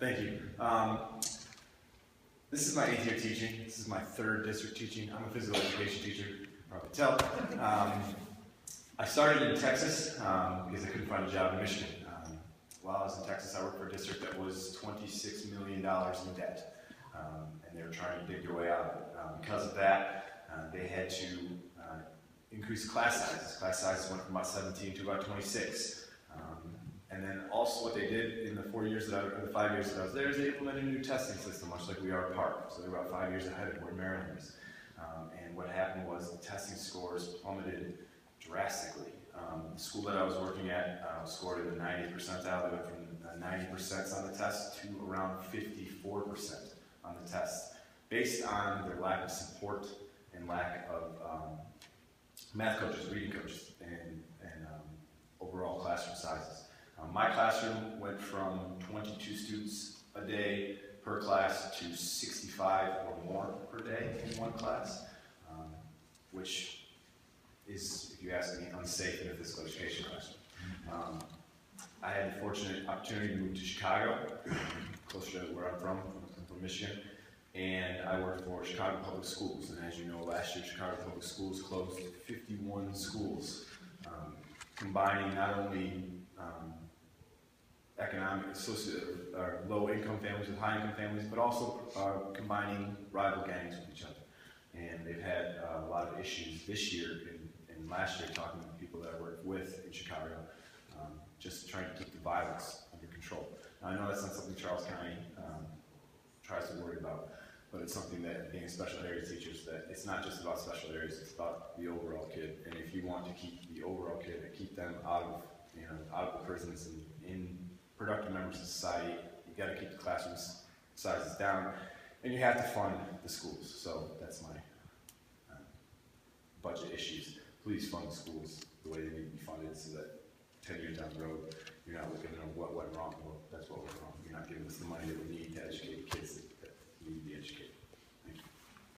Thank you. This is my 8th year teaching. This is my 3rd district teaching. I'm a physical education teacher, you can probably tell. I started in Texas because I couldn't find a job in Michigan. While I was in Texas, I worked for a district that was $26 million in debt, and they were trying to dig their way out of it. Because of that, they had to increase class sizes. Class sizes went from about 17 to about 26. And then also what they did in the 5 years that I was there is they implemented a new testing system, much like we are at Park. So they're about 5 years ahead of where Maryland is. And what happened was the testing scores plummeted drastically. The school that I was working at scored in the 90th percentile. They went from 90% on the test to around 54% on the test, based on their lack of support and lack of math coaches, reading coaches, and overall classroom sizes. My classroom went from 22 students a day per class to 65 or more per day in one class, which is, if you ask me, unsafe in a physical education classroom. I had the fortunate opportunity to move to Chicago, closer to where I'm from Michigan, and I worked for Chicago Public Schools. And as you know, last year Chicago Public Schools closed 51 schools, combining not only low-income families with high-income families, but also combining rival gangs with each other. And they've had a lot of issues this year and last year, talking to the people that I worked with in Chicago, just trying to keep the violence under control. Now, I know that's not something Charles County tries to worry about, but it's something that, being special area teachers, that it's not just about special areas, it's about the overall kid. And if you want to keep the overall kid and keep them out of the prisons and in productive members of society, you got to keep the classroom sizes down, and you have to fund the schools. So that's my budget issues. Please fund the schools the way they need to be funded, so that 10 years down the road, you're not looking at what went wrong. Well, that's what went wrong. You're not giving us the money that we